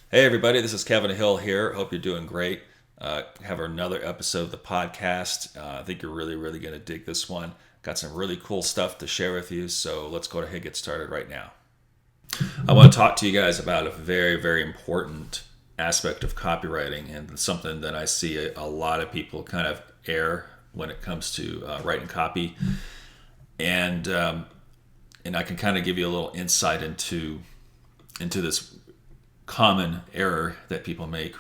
Hey everybody, this is Kevin Hill here. Hope you're doing great. Have another episode of the podcast. I think you're really going to dig this one. Got some really cool stuff to share with you, so let's go ahead and get started right now. I want to talk to you guys about a very important aspect of copywriting, and something that I see a lot of people kind of err when it comes to writing copy, and I can kind of give you a little insight into this common error that people make.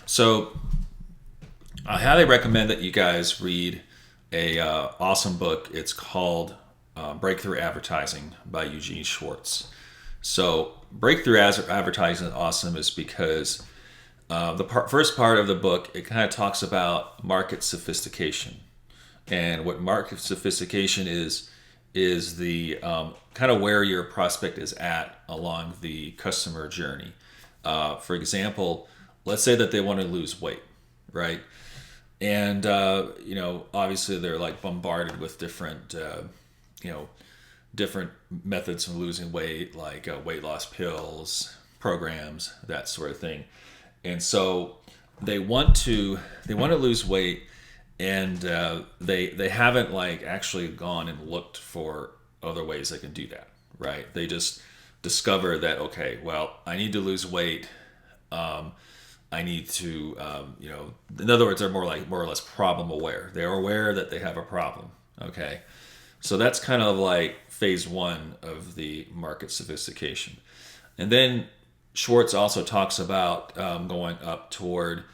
So I highly recommend that you guys read a awesome book. It's called Breakthrough Advertising by Eugene Schwartz. So Breakthrough Advertising is awesome is because first part of the book, it kind of talks about market sophistication. And what market sophistication is the kind of where your prospect is at along the customer journey. For example, let's say that they want to lose weight, right? And obviously they're like bombarded with different methods of losing weight, like weight loss pills, programs, that sort of thing. And so they want to lose weight, and they haven't like actually gone and looked for other ways they can do that, right? They just discover that, okay, well, I need to lose weight. I need to, in other words, they're more or less problem aware. They're aware that they have a problem. Okay, so that's kind of like phase one of the market sophistication, and then Schwartz also talks about going up toward,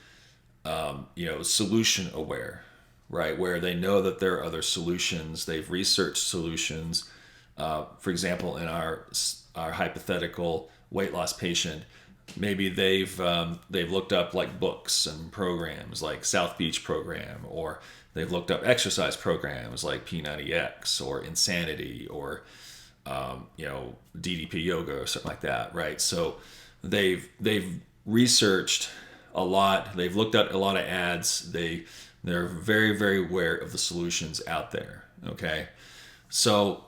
solution aware, right? Where they know that there are other solutions. They've researched solutions. For example, in our hypothetical weight loss patient, maybe they've looked up like books and programs like South Beach program, or they've looked up exercise programs like P90X or Insanity or DDP yoga or something like that, right? So they've researched a lot. They've looked at a lot of ads. They're very aware of the solutions out there. Okay, so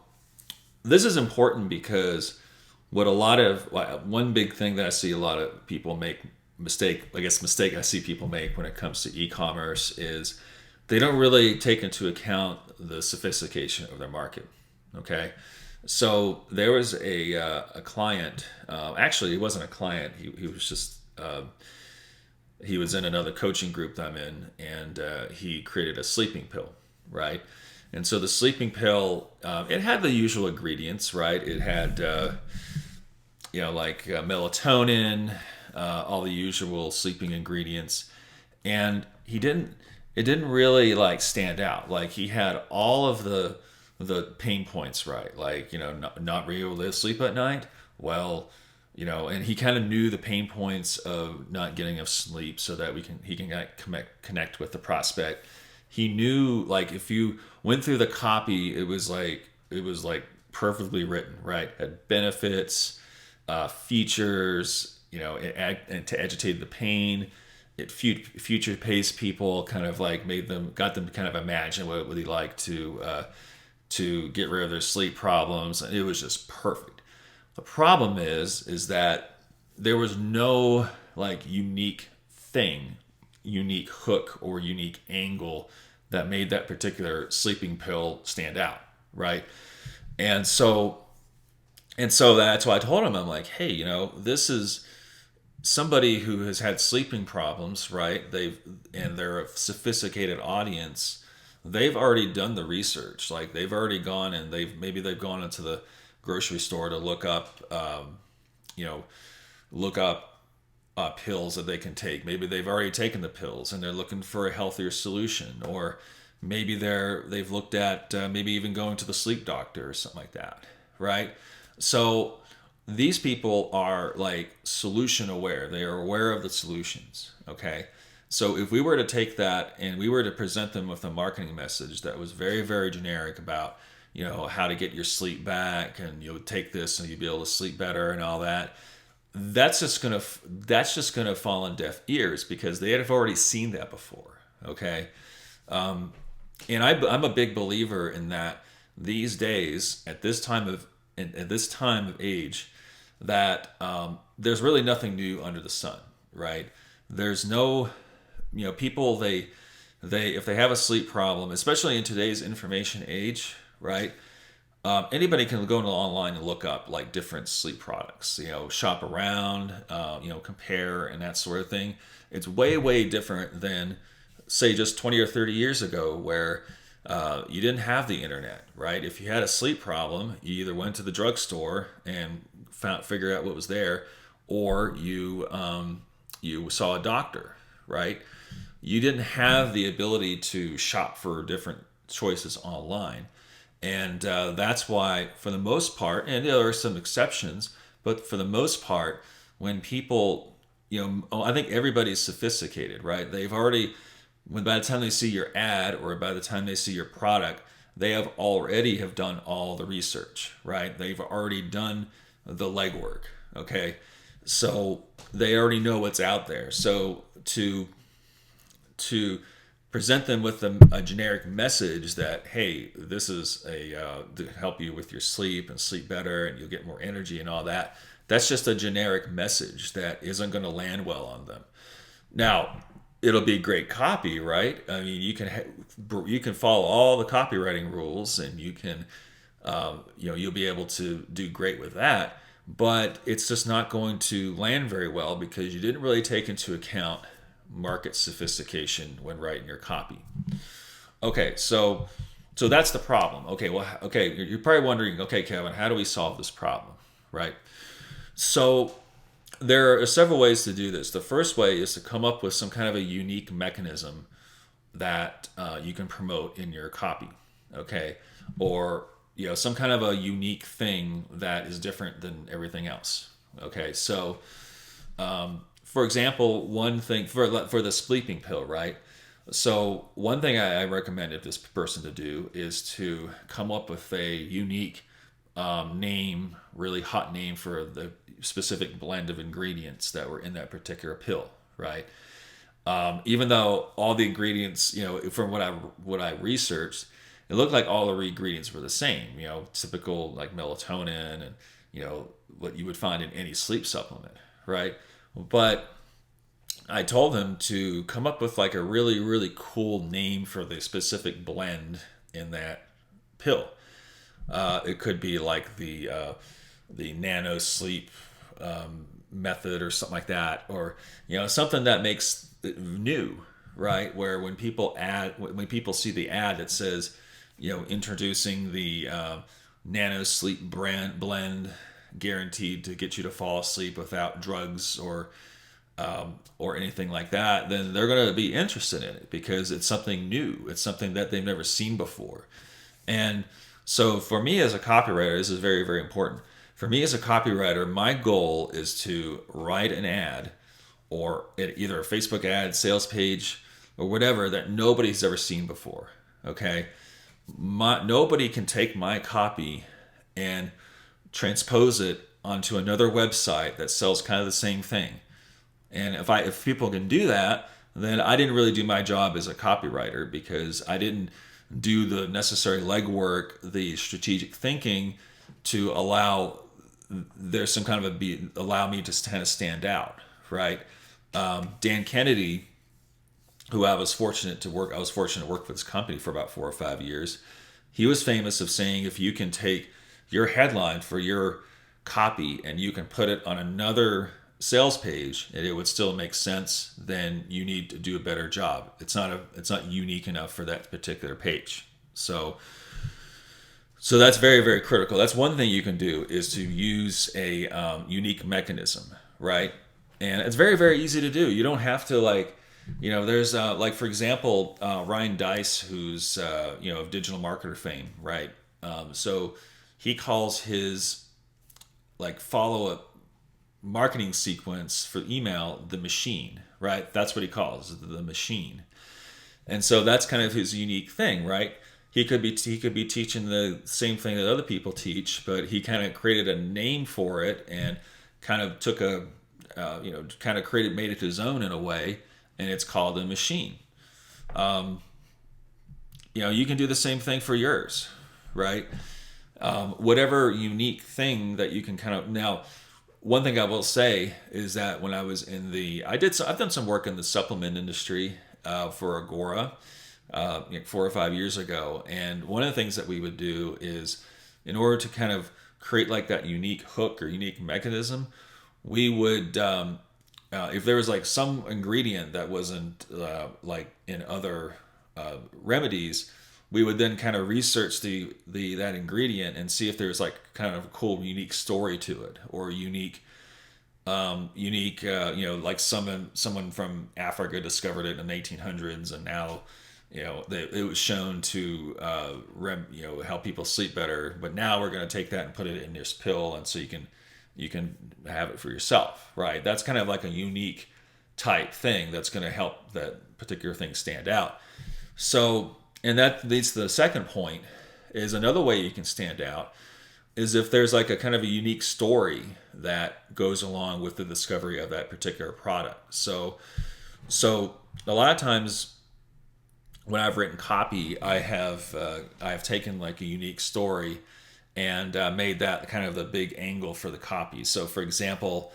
this is important because one big thing that I see a lot of people mistake I see people make when it comes to e-commerce is they don't really take into account the sophistication of their market. Okay, so there was a client. Actually, he wasn't a client. He was just he was in another coaching group that I'm in, and he created a sleeping pill, right? And so the sleeping pill, it had the usual ingredients, right? It had, melatonin, all the usual sleeping ingredients, and it didn't really like stand out. Like he had all of the pain points, right? Like not being able to sleep at night. Well, and he kind of knew the pain points of not getting enough sleep, so that he can connect with the prospect. He knew, like, if you went through the copy, it was like perfectly written, right? It had benefits, features, and to agitate the pain. It future paced people, kind of like got them to kind of imagine what it would be like to get rid of their sleep problems. And it was just perfect. The problem is that there was no like unique hook or unique angle that made that particular sleeping pill stand out, right? And so that's why I told him, I'm like, hey, this is somebody who has had sleeping problems, right? They're a sophisticated audience. They've already done the research. Like they've already gone and they've gone into the grocery store to look up, look up pills that they can take. Maybe they've already taken the pills and they're looking for a healthier solution, or maybe they've looked at maybe even going to the sleep doctor or something like that, right? So these people are like solution aware. They are aware of the solutions. Okay, so if we were to take that and we were to present them with a marketing message that was very generic about how to get your sleep back, and you'll take this and you'll be able to sleep better and all that, that's just gonna fall on deaf ears because they have already seen that before. Okay, and I'm a big believer in that these days at this time of age, that there's really nothing new under the sun, right? There's no, people they if they have a sleep problem, especially in today's information age, right? Anybody can go into online and look up like different sleep products, shop around, compare and that sort of thing. It's way different than say just 20 or 30 years ago where you didn't have the internet, right? If you had a sleep problem, you either went to the drugstore and figure out what was there, or you saw a doctor, right? You didn't have the ability to shop for different choices online. And that's why, for the most part, and there are some exceptions, but for the most part, when people, I think everybody's sophisticated, right? They've already, by the time they see your ad or by the time they see your product, they have done all the research, right? They've already done the legwork, okay? So they already know what's out there. So to present them with a generic message that, hey, this is to help you with your sleep and sleep better and you'll get more energy and all that, that's just a generic message that isn't going to land well on them. Now, it'll be great copy, right? I mean, you can follow all the copywriting rules and you can, you'll be able to do great with that, but it's just not going to land very well because you didn't really take into account market sophistication when writing your copy. Okay, so that's the problem. Okay, you're probably wondering, okay, Kevin, how do we solve this problem, right? So there are several ways to do this. The first way is to come up with some kind of a unique mechanism that you can promote in your copy, okay? Or some kind of a unique thing that is different than everything else, okay? So for example, one thing for the sleeping pill, right? So one thing I recommended this person to do is to come up with a unique name, really hot name for the specific blend of ingredients that were in that particular pill, right? Even though all the ingredients, from what I researched, it looked like all the ingredients were the same, typical like melatonin and what you would find in any sleep supplement, right? But I told them to come up with like a really cool name for the specific blend in that pill. It could be like the nano sleep method or something like that, or something that makes it new, right? Where when people see the ad that says introducing the nano sleep blend guaranteed to get you to fall asleep without drugs or anything like that, then they're going to be interested in it because it's something new. It's something that they've never seen before. And so for me as a copywriter, this is very, very important. For me as a copywriter, my goal is to write an ad or either a Facebook ad, sales page, or whatever that nobody's ever seen before. Okay? Nobody can take my copy and transpose it onto another website that sells kind of the same thing. And if people can do that, then I didn't really do my job as a copywriter because I didn't do the necessary legwork, the strategic thinking to allow allow me to kind of stand out, right? Dan Kennedy, who I was fortunate to work for this company for about 4 or 5 years. He was famous of saying, if you can take your headline for your copy and you can put it on another sales page and it would still make sense, then you need to do a better job. It's not unique enough for that particular page. So that's very, very critical. That's one thing you can do, is to use a unique mechanism, right? And it's very, very easy to do. You don't have to there's for example, Ryan Dice, who's of digital marketer fame, right? So he calls his follow-up marketing sequence for email the machine, right? That's what he calls the machine. And so that's kind of his unique thing, right? He could be teaching the same thing that other people teach, but he kind of created a name for it and kind of took made it his own in a way, and it's called a machine. You can do the same thing for yours, right? Whatever unique thing that you can now, one thing I will say is that when I was I've done some work in the supplement industry for Agora 4 or 5 years ago, and one of the things that we would do is, in order to kind of create like that unique hook or unique mechanism, we would if there was like some ingredient that wasn't like in other remedies, we would then kind of research that ingredient and see if there's like kind of a cool unique story to it, or like someone from Africa discovered it in the 1800s, and now it was shown to help people sleep better, but now we're going to take that and put it in this pill, and so you can have it for yourself, right? That's kind of like a unique type thing that's going to help that particular thing stand out. So, and that leads to the second point, is another way you can stand out is if there's like a kind of a unique story that goes along with the discovery of that particular product. So a lot of times when I've written copy, I have taken like a unique story and made that kind of the big angle for the copy. So for example,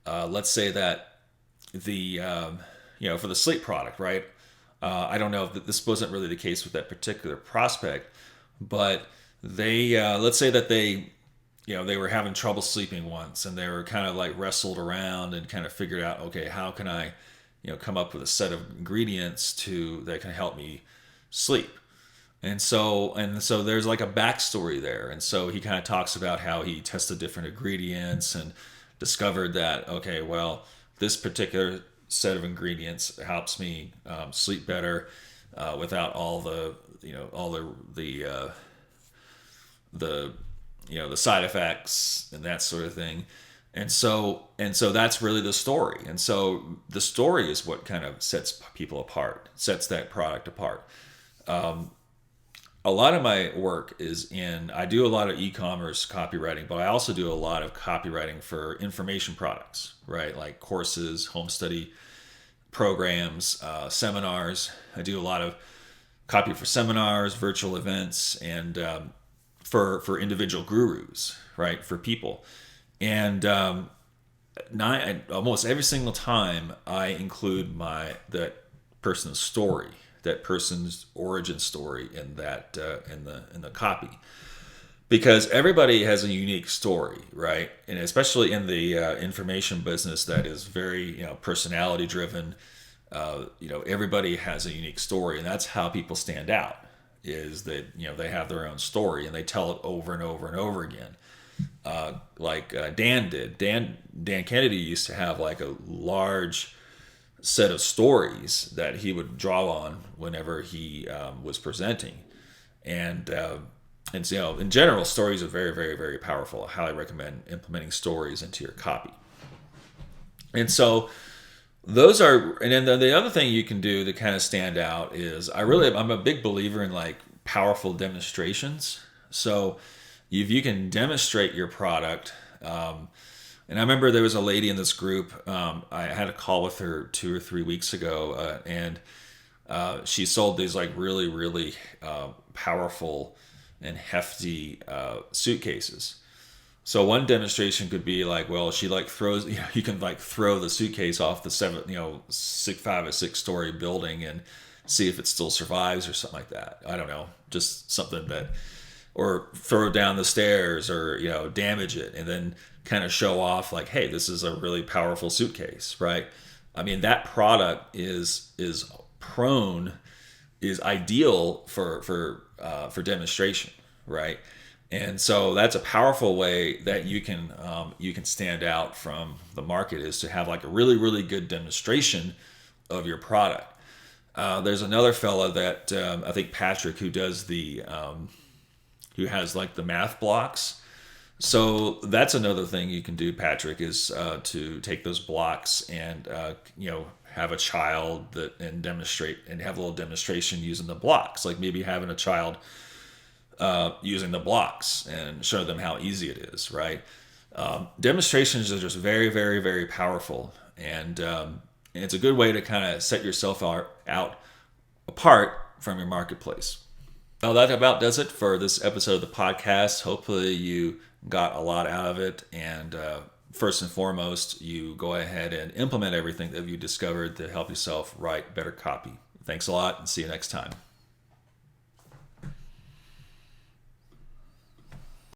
let's say that for the sleep product, right? I don't know if this wasn't really the case with that particular prospect, but let's say that they were having trouble sleeping once, and they were kind of like wrestled around and kind of figured out, okay, how can I, come up with a set of ingredients that can help me sleep. And so there's like a backstory there. And so he kind of talks about how he tested different ingredients and discovered that, okay, well, this particular set of ingredients helps me sleep better without all the side effects and that sort of thing. And so that's really the story. And so the story is what kind of sets people apart, sets that product apart. A lot of my work I do a lot of e-commerce copywriting, but I also do a lot of copywriting for information products, right? Like courses, home study programs, seminars. I do a lot of copy for seminars, virtual events, and for individual gurus, right? For people. And almost every single time I include that person's story, that person's origin story in that in the copy, because everybody has a unique story, right? And especially in the information business that is very personality driven, everybody has a unique story, and that's how people stand out. Is that they have their own story and they tell it over and over and over again. Like Dan did. Dan Kennedy used to have like a large set of stories that he would draw on whenever he was presenting, and in general, stories are very, very, very powerful. I highly recommend implementing stories into your copy. And so those are, and then the other thing you can do to kind of stand out is I'm a big believer in like powerful demonstrations. So if you can demonstrate your product, and I remember there was a lady in this group, I had a call with her 2 or 3 weeks ago, and she sold these like really, really powerful and hefty suitcases. So one demonstration could be like, well, she like throws, you can like throw the suitcase off the 5 or 6 story building and see if it still survives or something like that. I don't know, just something or throw it down the stairs, or damage it, and then kind of show off like, hey, this is a really powerful suitcase, right? I mean, that product is ideal for demonstration, right? And so that's a powerful way that you can stand out from the market, is to have like a really, really good demonstration of your product. There's another fella that I think Patrick, who does who has like the math blocks. So that's another thing you can do, Patrick, is to take those blocks and have a child and demonstrate, and have a little demonstration using the blocks, like maybe having a child using the blocks and show them how easy it is, right? Demonstrations are just very, very, very powerful, and it's a good way to kind of set yourself out apart from your marketplace. Well, that about does it for this episode of the podcast. Hopefully you got a lot out of it, and first and foremost, you go ahead and implement everything that you discovered to help yourself write better copy. Thanks a lot, and see you next time.